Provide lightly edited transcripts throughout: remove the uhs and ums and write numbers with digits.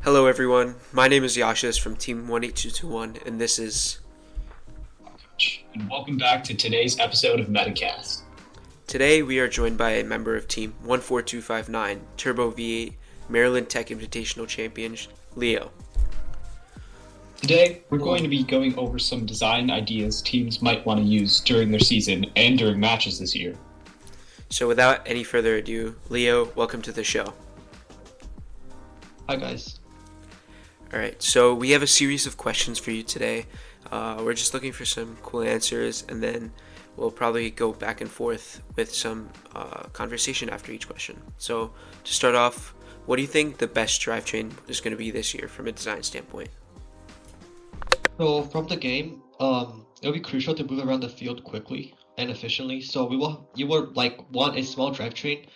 Hello everyone, my name is Yashis from Team 18221 and this is... And welcome back to today's episode of Metacast. Today we are joined by a member of Team 14259, Turbo V8, Maryland Tech Invitational Champion, Leo. Today, we're going to be going over some design ideas teams might want to use during their season and during matches this year. So without any further ado, Leo, welcome to the show. Hi guys. Alright, so we have a series of questions for you today. We're just looking for some cool answers, and then we'll probably go back and forth with some conversation after each question. So to start off, what do you think the best drivetrain is going to be this year from a design standpoint? So from the game, it'll be crucial to move around the field quickly and efficiently. So you will want a small drivetrain,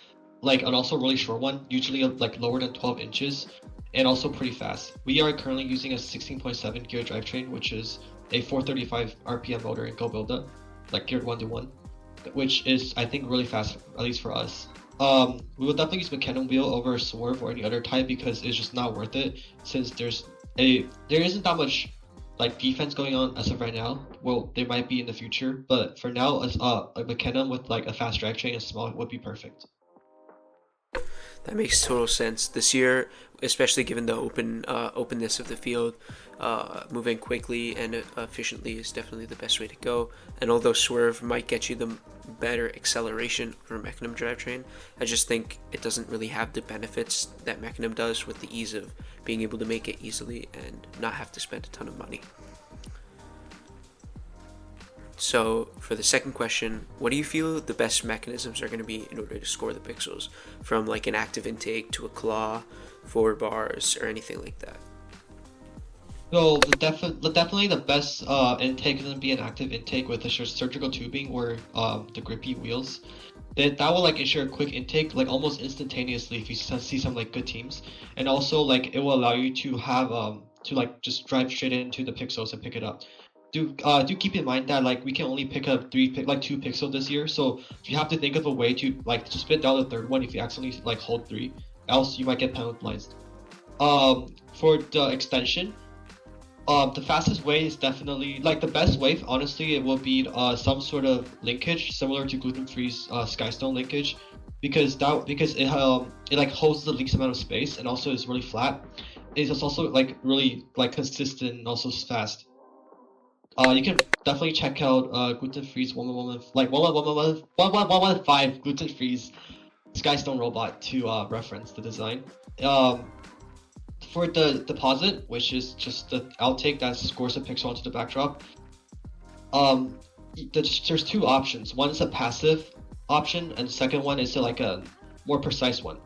and also a really short one, usually lower than 12 inches, and also pretty fast. We are currently using a 16.7 gear drivetrain, which is a 435 RPM motor in Go Builder, geared 1-to-1, which is I think really fast, at least for us. We will definitely use McKinnon wheel over Swerve or any other type because it's just not worth it, since there isn't that much defense going on as of right now. Well, there might be in the future, but for now, as a McKenna with a fast drivetrain and small would be perfect. That makes total sense. This year, especially given the openness of the field, moving quickly and efficiently is definitely the best way to go. And although Swerve might get you the better acceleration for a Mecanum drivetrain, I just think it doesn't really have the benefits that Mecanum does with the ease of being able to make it easily and not have to spend a ton of money. So for the second question, what do you feel the best mechanisms are going to be in order to score the pixels? From an active intake to a claw, forward bars, or anything like that? So definitely the best intake is going to be an active intake with a surgical tubing or the grippy wheels. That will ensure a quick intake almost instantaneously if you see some good teams, and also it will allow you to have to just drive straight into the pixels and pick it up. Do keep in mind that we can only pick up 2 pixels this year, so you have to think of a way to to spit down the third one if you accidentally hold 3, else you might get penalized. For the extension, the fastest way is definitely the best way. Honestly, it will be some sort of linkage similar to gluten-free's Skystone linkage, because it holds the least amount of space and also is really flat. It's also really consistent and also fast. You can definitely check out gluten-free's 115 gluten-free's Skystone robot to reference the design. For the deposit, which is just the outtake that scores a pixel onto the backdrop, there's 2 options. One is a passive option, and the second one is a more precise one.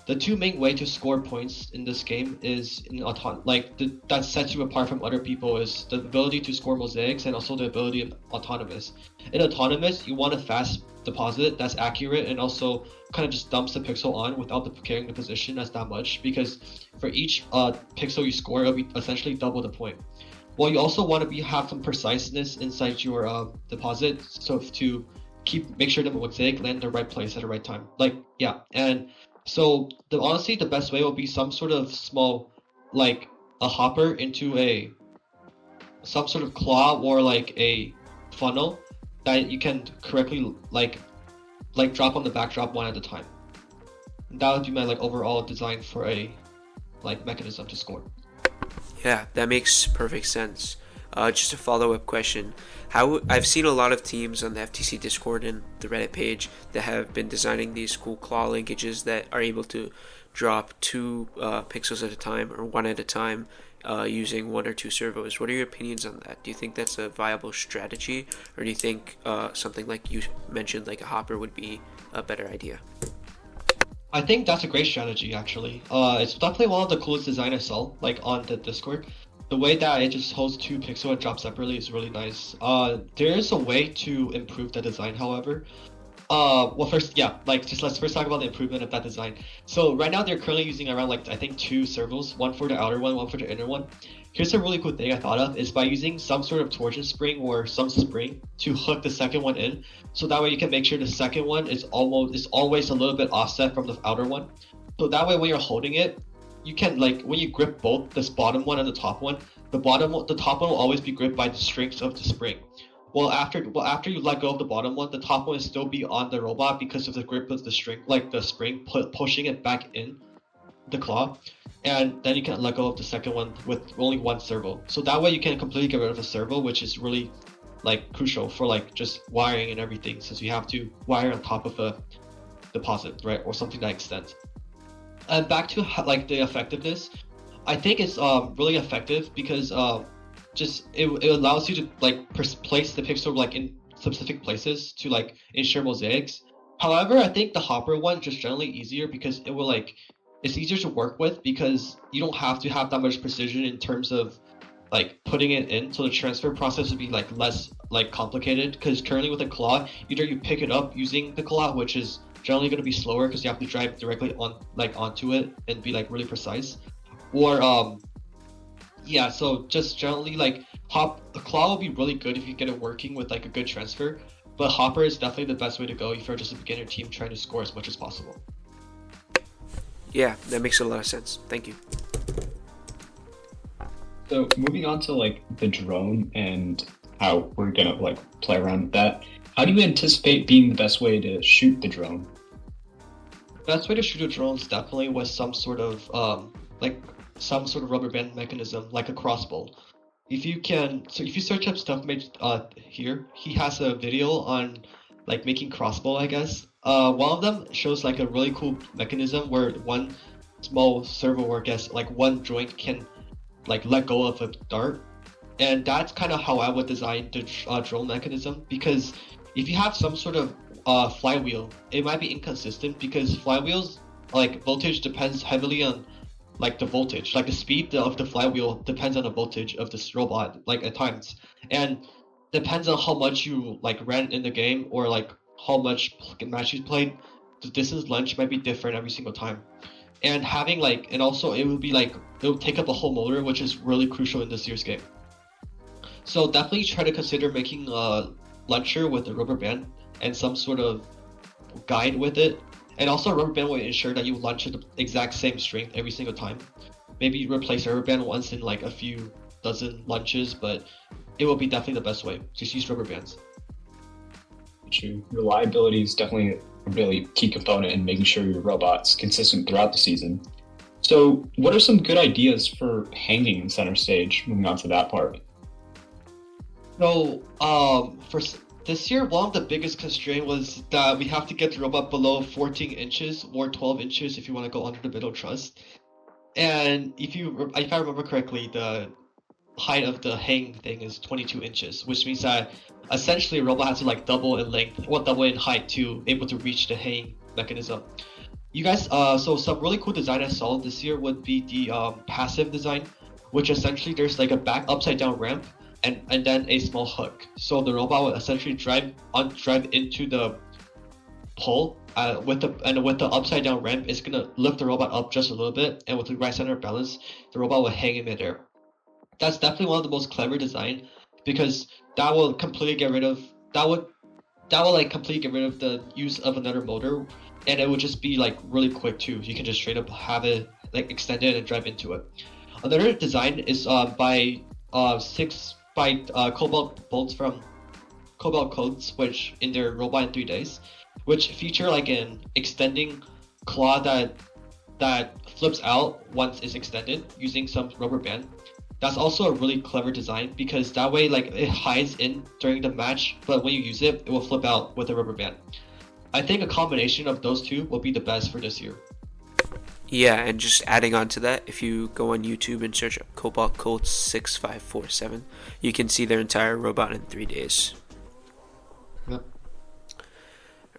The 2 main way to score points in this game is that sets you apart from other people is the ability to score mosaics and also the ability of autonomous. In autonomous, you want a fast deposit that's accurate and also kind of just dumps the pixel on without carrying the position as that much, because for each pixel you score, it'll be essentially double the point. Well, you also want to have some preciseness inside your deposit, so to make sure the mosaic land in the right place at the right time. And so honestly, the best way will be some sort of small, a hopper into some sort of claw or a funnel that you can correctly drop on the backdrop one at a time. That would be my overall design for a mechanism to score. Yeah, that makes perfect sense. Just a follow-up question. I've seen a lot of teams on the FTC Discord and the Reddit page that have been designing these cool claw linkages that are able to drop 2 pixels at a time or 1 at a time using 1 or 2 servos. What are your opinions on that? Do you think that's a viable strategy, or do you think something like you mentioned, like a hopper, would be a better idea? I think that's a great strategy, actually. It's definitely one of the coolest designs I saw on the Discord. The way that it just holds 2 pixels and drops separately is really nice. There is a way to improve the design, however. Well, first, yeah, let's first talk about the improvement of that design. So right now they're currently using around I think 2 servos, one for the outer one for the inner one. Here's a really cool thing I thought of, is by using some sort of torsion spring or some spring to hook the second one in, so that way you can make sure the second one is always a little bit offset from the outer one. So that way when you're holding it, you can like when you grip both this bottom one and the top one, the top one will always be gripped by the strings of the spring. After you let go of the bottom one, the top one will still be on the robot because of the grip of the string, like the spring pushing it back in the claw, and then you can let go of the second one with only one servo. So that way you can completely get rid of a servo, which is really like crucial for like just wiring and everything, since you have to wire on top of a deposit, right, or something that extends. And back to like the effectiveness, I think it's really effective because just it allows you to like place the pixel like in specific places to like ensure mosaics. However, I think the hopper one is just generally easier because it will like it's easier to work with because you don't have to have that much precision in terms of like putting it in, so the transfer process would be like less like complicated. Because currently with a claw, either you pick it up using the claw, which is generally going to be slower because you have to drive directly on like onto it and be like really precise, or yeah, so just generally like the claw will be really good if you get it working with like a good transfer, but hopper is definitely the best way to go if you're just a beginner team trying to score as much as possible. Yeah, that makes a lot of sense. Thank you. So moving on to like the drone and how we're gonna like play around with that. How do you anticipate being the best way to shoot the drone? Best way to shoot a drone is definitely with some sort of rubber band mechanism, like a crossbow. If you search up stuff made here, he has a video on like making crossbow, I guess. One of them shows like a really cool mechanism where one small servo, or I guess like one joint can like let go of a dart, and that's kind of how I would design the drone mechanism. Because if you have some sort of flywheel, it might be inconsistent because flywheels like voltage depends heavily on like the voltage, like the speed of the flywheel depends on the voltage of this robot, like at times, and depends on how much you like ran in the game or like how much match you played. The distance lunge might be different every single time, and having like, and also it would be like it would take up a whole motor, which is really crucial in this year's game. So definitely try to consider making a launcher with a rubber band and some sort of guide with it. And also a rubber band will ensure that you launch at the exact same strength every single time. Maybe you replace a rubber band once in like a few dozen launches, but it will be definitely the best way. Just use rubber bands. True. Reliability is definitely a really key component in making sure your robot's consistent throughout the season. So what are some good ideas for hanging in center stage, moving on to that part? So for this year, one of the biggest constraint was that we have to get the robot below 14 inches or 12 inches if you want to go under the middle truss. And if I remember correctly, the height of the hang thing is 22 inches, which means that essentially a robot has to like double in length or double in height to able to reach the hang mechanism. You guys, so some really cool design I saw this year would be the passive design, which essentially there's like a back upside down ramp and then a small hook. So the robot will essentially drive into the pole. With the upside down ramp, it's gonna lift the robot up just a little bit, and with the right center of balance, the robot will hang in midair. That's definitely one of the most clever design, because that will completely get rid of the use of another motor, and it would just be like really quick too. You can just straight up have it like extended and drive into it. Another design is by Cobalt bolts from Cobalt Codes, which in their robot in 3 days, which feature like an extending claw that flips out once it's extended using some rubber band. That's also a really clever design because that way like it hides in during the match, but when you use it, it will flip out with a rubber band. I think a combination of those two will be the best for this year. Yeah, and just adding on to that, if you go on YouTube and search up Cobalt Colt 6547, you can see their entire robot in 3 days. Yep.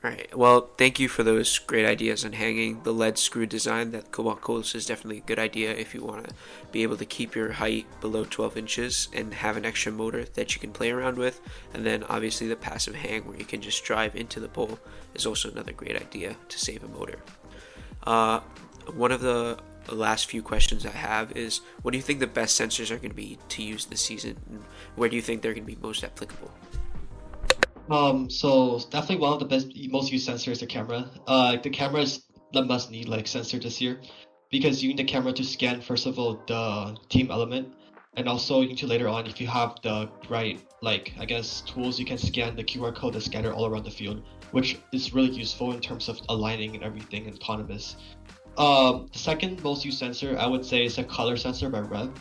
Alright, well, thank you for those great ideas on hanging. The lead screw design that Cobalt Colt is definitely a good idea if you want to be able to keep your height below 12 inches and have an extra motor that you can play around with. And then obviously the passive hang where you can just drive into the pole is also another great idea to save a motor. One of the last few questions I have is, what do you think the best sensors are going to be to use this season? And where do you think they're going to be most applicable? So definitely one of the most used sensors is the camera. The camera is the must-need like sensor this year, because you need the camera to scan first of all the team element, and also you need to later on, if you have the right I guess tools, you can scan the QR code that's scattered all around the field, which is really useful in terms of aligning and everything in autonomous. The second most used sensor I would say is a color sensor by Rev.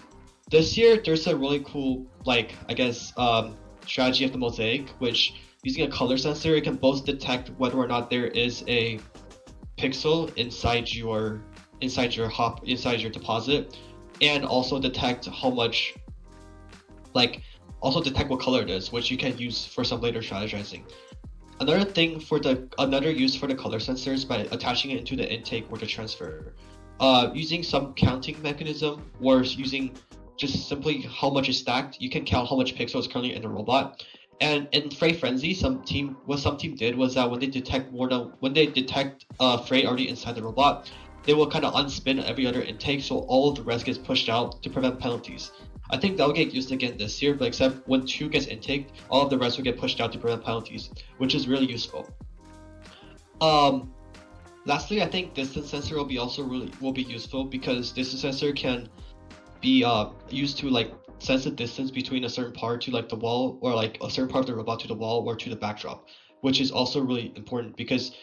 This year there's a really cool I guess strategy of the mosaic, which using a color sensor, it can both detect whether or not there is a pixel inside your deposit, and also detect how much also detect what color it is, which you can use for some later strategizing. Another use for the color sensors by attaching it into the intake or the transfer, using some counting mechanism, or using just simply how much is stacked. You can count how much pixels is currently in the robot. And in Fray Frenzy, some team did was that when they detect Fray already inside the robot, they will kind of unspin every other intake, so all of the rest gets pushed out to prevent penalties. I think that will get used again this year, but except when 2 gets intaked, all of the rest will get pushed out to prevent penalties, which is really useful. Lastly, I think distance sensor will be useful, because distance sensor can be used to sense the distance between a certain part to the wall, or a certain part of the robot to the wall or to the backdrop, which is also really important, because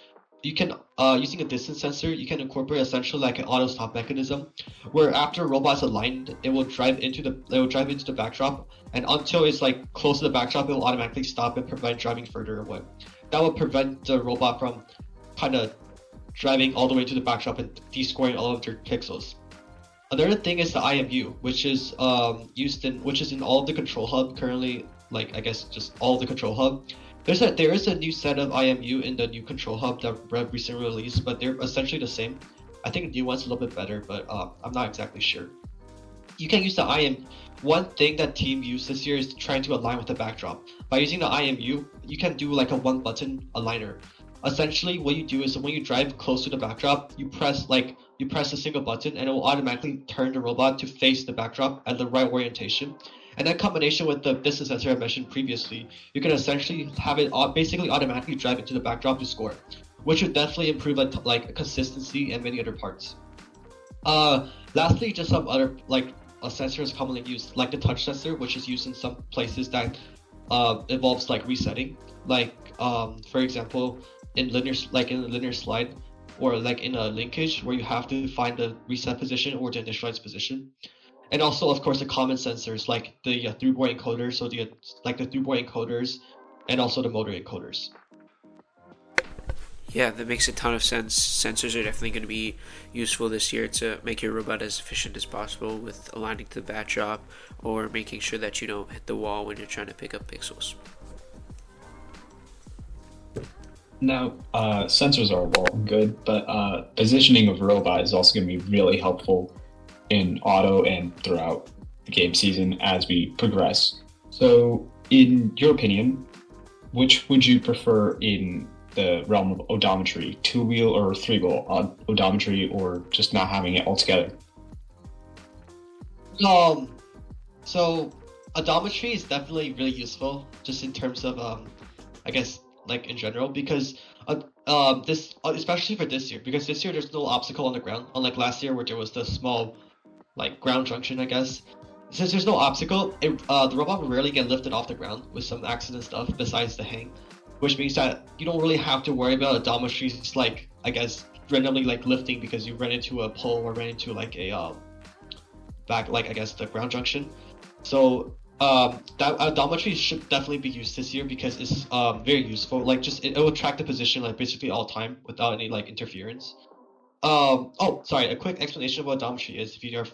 you can using a distance sensor, you can incorporate essentially an auto stop mechanism, where after a robot's aligned, it will drive into the backdrop, and until it's close to the backdrop, it will automatically stop and prevent driving further away. That will prevent the robot from kind of driving all the way to the backdrop and descoring all of their pixels. Another thing is the IMU, which is in all of the control hub currently, I guess just all of the control hub. There is a new set of IMU in the new control hub that Rev recently released, but they're essentially the same. I think the new one's a little bit better, but I'm not exactly sure. You can use the IMU. One thing that team used this year is trying to align with the backdrop. By using the IMU, you can do a one button aligner. Essentially, what you do is when you drive close to the backdrop, you press a single button, and it will automatically turn the robot to face the backdrop at the right orientation. And that combination with the distance sensor I mentioned previously, you can essentially have it basically automatically drive into the backdrop to score, which would definitely improve consistency and many other parts. Lastly, just some other sensors commonly used, like the touch sensor, which is used in some places that involves resetting, for example, in a linear slide, or in a linkage where you have to find the reset position or the initialize position. And also, of course, the common sensors like the through-bore encoders, so the through-bore encoders, and also the motor encoders. Yeah, that makes a ton of sense. Sensors are definitely going to be useful this year to make your robot as efficient as possible with aligning to the backdrop, or making sure that you don't hit the wall when you're trying to pick up pixels. Now, sensors are well and good, but positioning of robot is also going to be really helpful in auto and throughout the game season as we progress. So, in your opinion, which would you prefer in the realm of odometry, 2-wheel or 3-wheel odometry, or just not having it altogether? So odometry is definitely really useful, just in terms of I guess in general, because this especially for this year, because this year there's no obstacle on the ground, unlike last year where there was the small ground junction, I guess. Since there's no obstacle, the robot will rarely get lifted off the ground with some accident stuff besides the hang, which means that you don't really have to worry about odometries I guess randomly lifting because you ran into a pole or ran into a I guess the ground junction. So that odometry should definitely be used this year because it's very useful. It will track the position basically all time without any interference. Sorry, a quick explanation of what odometry is if you are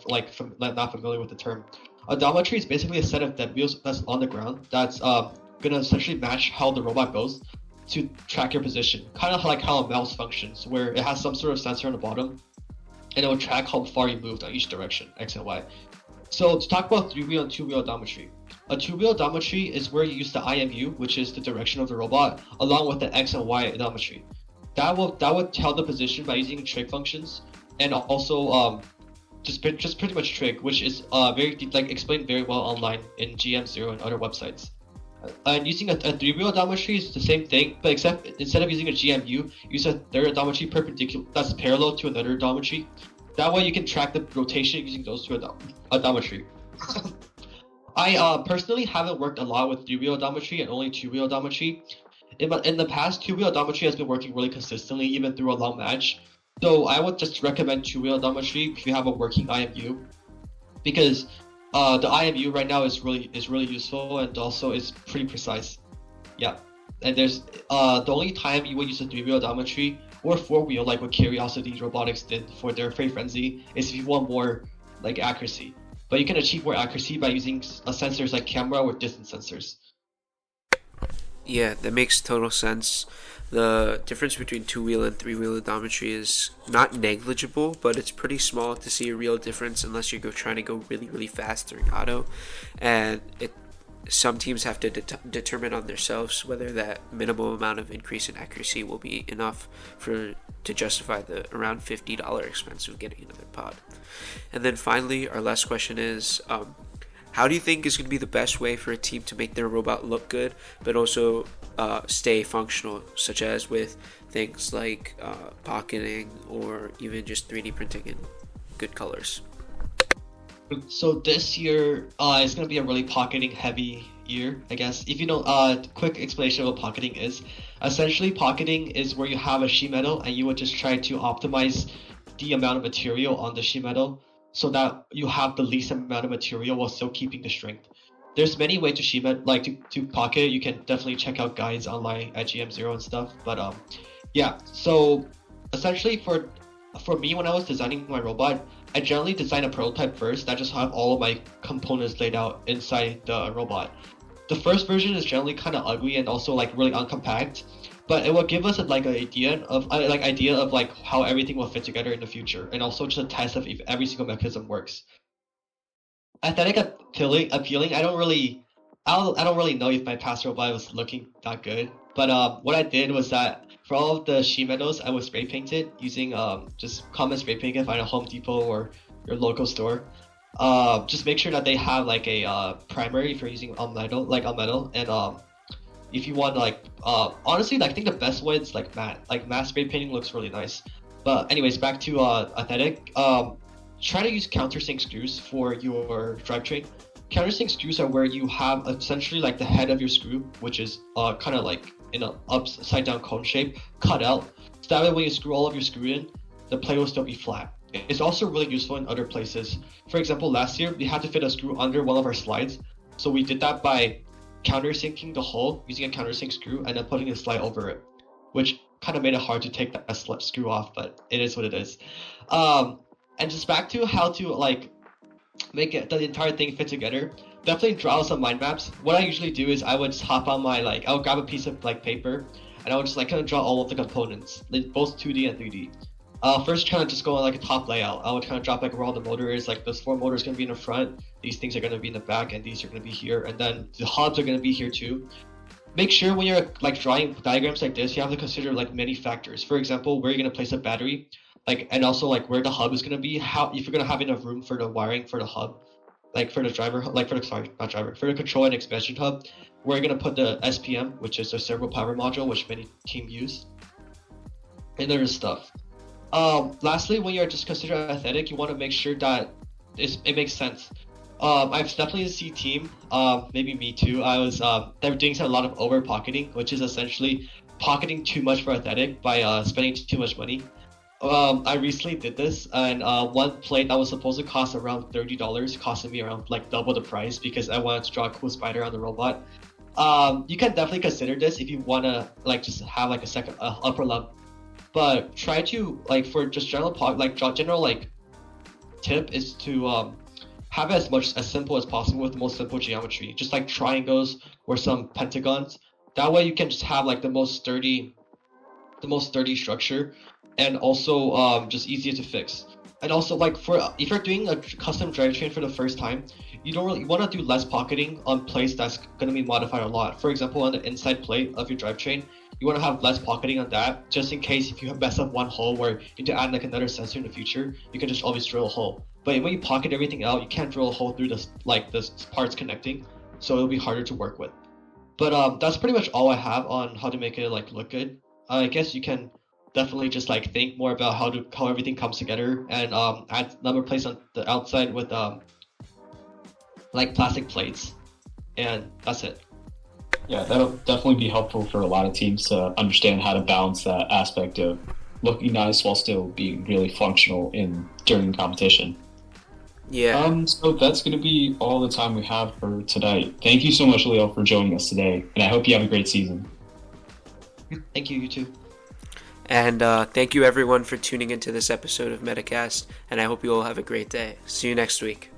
not familiar with the term. Odometry is basically a set of dead wheels that's on the ground that's gonna essentially match how the robot goes to track your position, kind of like how a mouse functions, where it has some sort of sensor on the bottom and it will track how far you moved on each direction, X and Y. So to talk about 3-wheel and 2-wheel odometry, a 2-wheel odometry is where you use the IMU, which is the direction of the robot, along with the X and Y odometry. That will tell the position by using trig functions, and also just pretty much trig, which is very explained very well online in GM0 and other websites. And using a 3-wheel odometry is the same thing, but except instead of using a GMU, use a third odometry perpendicular that's parallel to another odometry. That way you can track the rotation using those two odometry. I personally haven't worked a lot with 3-wheel odometry and only 2-wheel odometry. In the past, 2-wheel odometry has been working really consistently even through a long match. So I would just recommend 2-wheel odometry if you have a working IMU, because the IMU right now is really useful and also is pretty precise. Yeah, and there's the only time you would use a 3-wheel odometry or 4-wheel, like what Curiosity Robotics did for their Freight Frenzy, is if you want more like accuracy. But you can achieve more accuracy by using sensors like camera or distance sensors. Yeah, that makes total sense. The difference between 2-wheel and 3-wheel odometry is not negligible, but it's pretty small to see a real difference unless you're trying to go really, really fast during auto. And some teams have to determine on themselves whether that minimum amount of increase in accuracy will be enough to justify the around $50 expense of getting another pod. And then finally, our last question is, how do you think is going to be the best way for a team to make their robot look good, but also stay functional, such as with things like pocketing or even just 3D printing in good colors? So this year is going to be a really pocketing heavy year, I guess. If you know, quick explanation of what pocketing is. Essentially, pocketing is where you have a sheet metal and you would just try to optimize the amount of material on the sheet metal so that you have the least amount of material while still keeping the strength. There's many ways to sheet metal, like to pocket. You can definitely check out guides online at GM0 and stuff. But yeah. So essentially, for me, when I was designing my robot, I generally design a prototype first that just have all of my components laid out inside the robot. The first version is generally kind of ugly and also like really uncompact, but it will give us an idea of how everything will fit together in the future, and also just a test of if every single mechanism works. Aesthetic appealing. I don't really know if my past robot was looking that good, but what I did was that for all of the sheet metals, I would spray paint it using just common spray paint you can find at Home Depot or your local store. Just make sure that they have like a primary if you're using on metal, and if you want honestly, I think the best way is matte spray painting looks really nice. But anyways, back to aesthetic. Try to use countersink screws for your drivetrain. Countersink screws are where you have essentially like the head of your screw, which is kind of like in an upside down cone shape, cut out. So that way when you screw all of your screw in, the plate will still be flat. It's also really useful in other places. For example, last year we had to fit a screw under one of our slides. So we did that by countersinking the hole using a countersink screw and then putting a slide over it, which kind of made it hard to take that screw off, but it is what it is. And just back to how to make the entire thing fit together. Definitely draw some mind maps. What I usually do is I would just hop on my I would grab a piece of paper and I would just kind of draw all of the components, both 2D and 3D. First kind of just go on a top layout. I would kind of drop where all the motor is, those 4 motors going to be in the front, these things are going to be in the back, and these are going to be here, and then the hubs are going to be here too. Make sure when you're drawing diagrams like this, you have to consider many factors. For example, where you're going to place a battery, and also where the hub is going to be, if you're going to have enough room for the wiring for the hub, for the driver, for the control and expansion hub, where you're going to put the SPM, which is the servo power module, which many teams use, and there is stuff. Lastly, when you're just considering aesthetic, you want to make sure that it makes sense. I've definitely seen team, maybe me too. They were doing a lot of over pocketing, which is essentially pocketing too much for aesthetic by spending too much money. I recently did this, and one plate that was supposed to cost around $30 costed me around double the price because I wanted to draw a cool spider on the robot. You can definitely consider this if you want to just have a second upper level, but try to for just general tip is to have it as simple as possible with the most simple geometry, just triangles or some pentagons. That way you can just have the most sturdy structure, and also just easier to fix. And also if you're doing a custom drivetrain for the first time, you want to do less pocketing on plates that's going to be modified a lot. For example, on the inside plate of your drivetrain, you want to have less pocketing on that, just in case if you mess up one hole where you need to add another sensor in the future, you can just always drill a hole. But when you pocket everything out, you can't drill a hole through the parts connecting, so it'll be harder to work with. But that's pretty much all I have on how to make it look good. I guess you can definitely just like think more about how everything comes together, and add number plates on the outside with like plastic plates, and that's it. Yeah, that'll definitely be helpful for a lot of teams to understand how to balance that aspect of looking nice while still being really functional in during competition. Yeah. So that's going to be all the time we have for tonight. Thank you so much, Leo, for joining us today, and I hope you have a great season. Thank you, you too. And thank you everyone for tuning into this episode of Metacast, and I hope you all have a great day. See you next week.